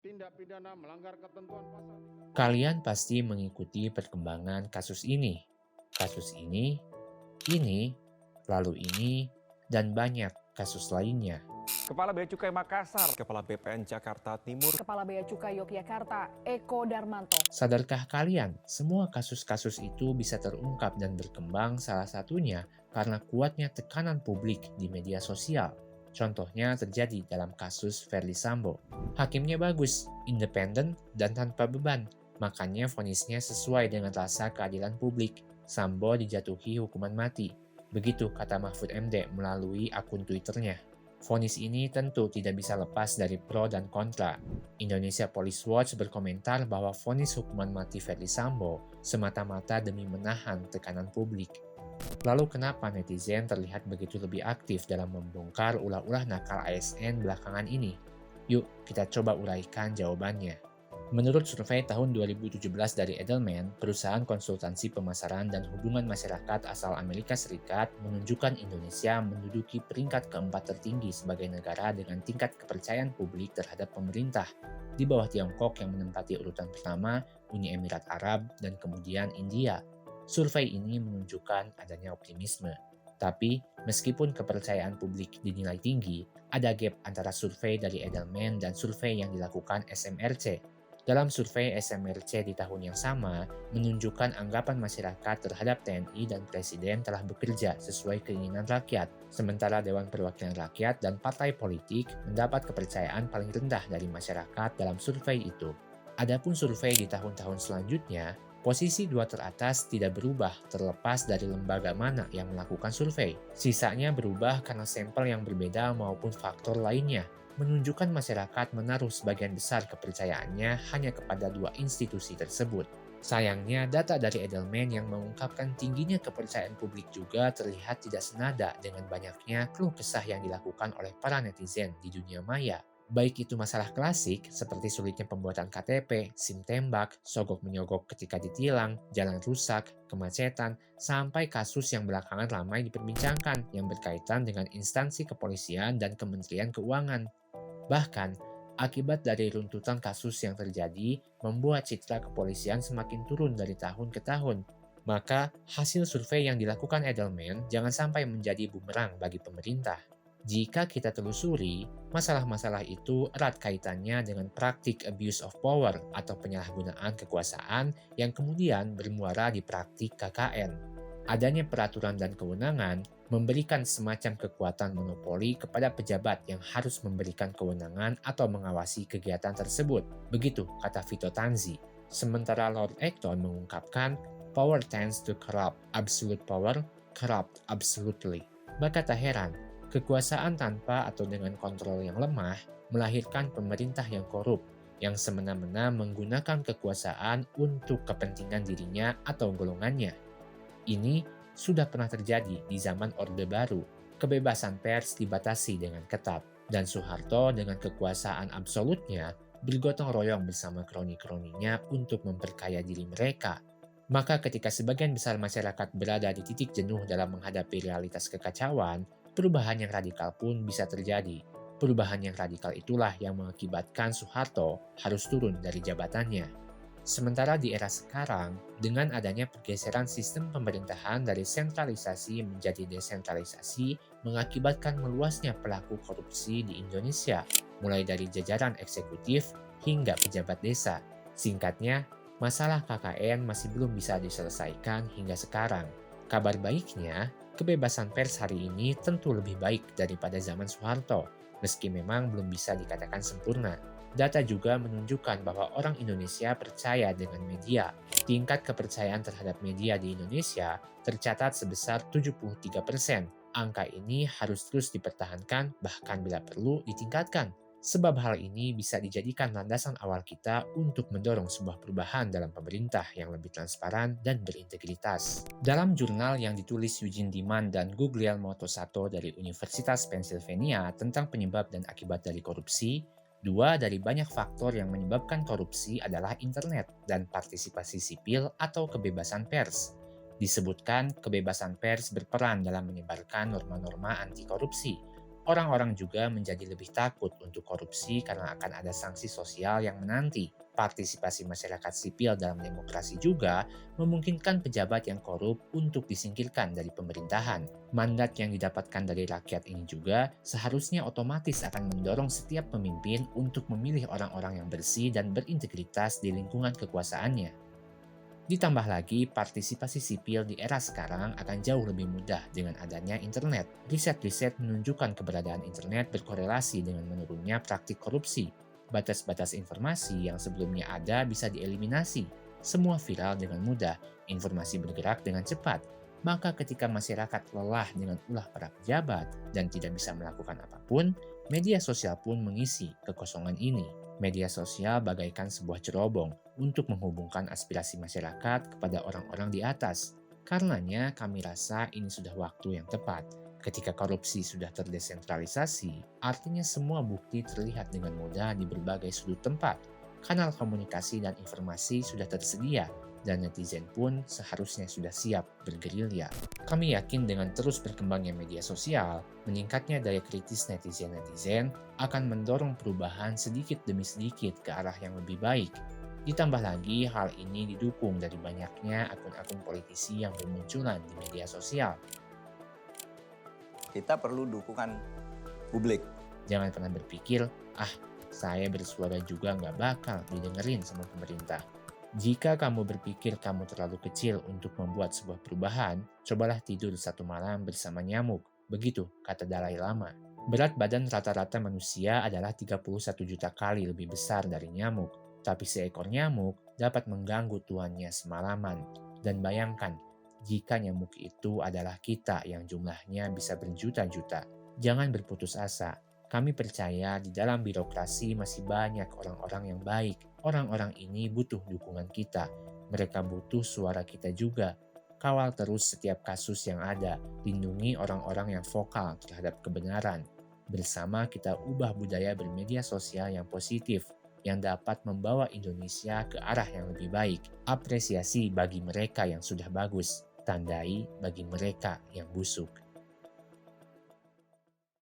tindak pidana melanggar ketentuan pasal 3. Kalian pasti mengikuti perkembangan kasus ini, lalu ini, dan banyak kasus lainnya. Kepala Bea Cukai Makassar, Kepala BPN Jakarta Timur, Kepala Bea Cukai Yogyakarta, Eko Darmanto. Sadarkah kalian, semua kasus-kasus itu bisa terungkap dan berkembang salah satunya karena kuatnya tekanan publik di media sosial. Contohnya terjadi dalam kasus Verdi Sambo. Hakimnya bagus, independen, dan tanpa beban. Makanya vonisnya sesuai dengan rasa keadilan publik. Sambo dijatuhi hukuman mati. Begitu kata Mahfud MD melalui akun Twitternya. Vonis ini tentu tidak bisa lepas dari pro dan kontra. Indonesia Police Watch berkomentar bahwa vonis hukuman mati Verdi Sambo semata-mata demi menahan tekanan publik. Lalu kenapa netizen terlihat begitu lebih aktif dalam membongkar ulah-ulah nakal ASN belakangan ini? Yuk kita coba uraikan jawabannya. Menurut survei tahun 2017 dari Edelman, perusahaan konsultansi pemasaran dan hubungan masyarakat asal Amerika Serikat menunjukkan Indonesia menduduki peringkat keempat tertinggi sebagai negara dengan tingkat kepercayaan publik terhadap pemerintah, di bawah Tiongkok yang menempati urutan pertama, Uni Emirat Arab, dan kemudian India. Survei ini menunjukkan adanya optimisme. Tapi, meskipun kepercayaan publik dinilai tinggi, ada gap antara survei dari Edelman dan survei yang dilakukan SMRC. Dalam survei SMRC di tahun yang sama, menunjukkan anggapan masyarakat terhadap TNI dan Presiden telah bekerja sesuai keinginan rakyat, sementara Dewan Perwakilan Rakyat dan partai politik mendapat kepercayaan paling rendah dari masyarakat dalam survei itu. Adapun survei di tahun-tahun selanjutnya, posisi dua teratas tidak berubah terlepas dari lembaga mana yang melakukan survei. Sisanya berubah karena sampel yang berbeda maupun faktor lainnya, menunjukkan masyarakat menaruh sebagian besar kepercayaannya hanya kepada dua institusi tersebut. Sayangnya, data dari Edelman yang mengungkapkan tingginya kepercayaan publik juga terlihat tidak senada dengan banyaknya keluh kesah yang dilakukan oleh para netizen di dunia maya. Baik itu masalah klasik seperti sulitnya pembuatan KTP, SIM tembak, sogok-menyogok ketika ditilang, jalan rusak, kemacetan, sampai kasus yang belakangan ramai diperbincangkan yang berkaitan dengan instansi kepolisian dan Kementerian Keuangan. Bahkan, akibat dari runtutan kasus yang terjadi membuat citra kepolisian semakin turun dari tahun ke tahun. Maka, hasil survei yang dilakukan Edelman jangan sampai menjadi bumerang bagi pemerintah. Jika kita telusuri, masalah-masalah itu erat kaitannya dengan praktik abuse of power atau penyalahgunaan kekuasaan yang kemudian bermuara di praktik KKN. Adanya peraturan dan kewenangan memberikan semacam kekuatan monopoli kepada pejabat yang harus memberikan kewenangan atau mengawasi kegiatan tersebut. Begitu kata Vito Tanzi. Sementara Lord Acton mengungkapkan, power tends to corrupt, absolute power corrupt absolutely. Maka tak heran, kekuasaan tanpa atau dengan kontrol yang lemah melahirkan pemerintah yang korup, yang semena-mena menggunakan kekuasaan untuk kepentingan dirinya atau golongannya. Ini sudah pernah terjadi di zaman Orde Baru. Kebebasan pers dibatasi dengan ketat, dan Soeharto dengan kekuasaan absolutnya bergotong royong bersama kroni-kroninya untuk memperkaya diri mereka. Maka ketika sebagian besar masyarakat berada di titik jenuh dalam menghadapi realitas kekacauan, perubahan yang radikal pun bisa terjadi. Perubahan yang radikal itulah yang mengakibatkan Soeharto harus turun dari jabatannya. Sementara di era sekarang, dengan adanya pergeseran sistem pemerintahan dari sentralisasi menjadi desentralisasi, mengakibatkan meluasnya pelaku korupsi di Indonesia, mulai dari jajaran eksekutif hingga pejabat desa. Singkatnya, masalah KKN masih belum bisa diselesaikan hingga sekarang. Kabar baiknya, kebebasan pers hari ini tentu lebih baik daripada zaman Soeharto, meski memang belum bisa dikatakan sempurna. Data juga menunjukkan bahwa orang Indonesia percaya dengan media. Tingkat kepercayaan terhadap media di Indonesia tercatat sebesar 73%. Angka ini harus terus dipertahankan, bahkan bila perlu ditingkatkan. Sebab hal ini bisa dijadikan landasan awal kita untuk mendorong sebuah perubahan dalam pemerintah yang lebih transparan dan berintegritas. Dalam jurnal yang ditulis Eugene Diman dan Guglielmo Tosato dari Universitas Pennsylvania tentang penyebab dan akibat dari korupsi, dua dari banyak faktor yang menyebabkan korupsi adalah internet dan partisipasi sipil atau kebebasan pers. Disebutkan kebebasan pers berperan dalam menyebarkan norma-norma anti korupsi. Orang-orang juga menjadi lebih takut untuk korupsi karena akan ada sanksi sosial yang menanti. Partisipasi masyarakat sipil dalam demokrasi juga memungkinkan pejabat yang korup untuk disingkirkan dari pemerintahan. Mandat yang didapatkan dari rakyat ini juga seharusnya otomatis akan mendorong setiap pemimpin untuk memilih orang-orang yang bersih dan berintegritas di lingkungan kekuasaannya. Ditambah lagi, partisipasi sipil di era sekarang akan jauh lebih mudah dengan adanya internet. Riset-riset menunjukkan keberadaan internet berkorelasi dengan menurunnya praktik korupsi. Batas-batas informasi yang sebelumnya ada bisa dieliminasi. Semua viral dengan mudah, informasi bergerak dengan cepat. Maka ketika masyarakat lelah dengan ulah para pejabat dan tidak bisa melakukan apapun, media sosial pun mengisi kekosongan ini. Media sosial bagaikan sebuah cerobong untuk menghubungkan aspirasi masyarakat kepada orang-orang di atas. Karenanya kami rasa ini sudah waktu yang tepat. Ketika korupsi sudah terdesentralisasi, artinya semua bukti terlihat dengan mudah di berbagai sudut tempat. Kanal komunikasi dan informasi sudah tersedia, dan netizen pun seharusnya sudah siap bergerilya. Kami yakin dengan terus berkembangnya media sosial, meningkatnya daya kritis netizen-netizen akan mendorong perubahan sedikit demi sedikit ke arah yang lebih baik. Ditambah lagi, hal ini didukung dari banyaknya akun-akun politisi yang bermunculan di media sosial. Kita perlu dukungan publik. Jangan pernah berpikir, saya bersuara juga nggak bakal didengerin sama pemerintah. Jika kamu berpikir kamu terlalu kecil untuk membuat sebuah perubahan, cobalah tidur satu malam bersama nyamuk. Begitu kata Dalai Lama. Berat badan rata-rata manusia adalah 31 juta kali lebih besar dari nyamuk. Tapi seekor nyamuk dapat mengganggu tuannya semalaman. Dan bayangkan, jika nyamuk itu adalah kita yang jumlahnya bisa berjuta-juta. Jangan berputus asa. Kami percaya di dalam birokrasi masih banyak orang-orang yang baik. Orang-orang ini butuh dukungan kita. Mereka butuh suara kita juga. Kawal terus setiap kasus yang ada. Lindungi orang-orang yang vokal terhadap kebenaran. Bersama kita ubah budaya bermedia sosial yang positif, yang dapat membawa Indonesia ke arah yang lebih baik. Apresiasi bagi mereka yang sudah bagus. Tandai bagi mereka yang busuk.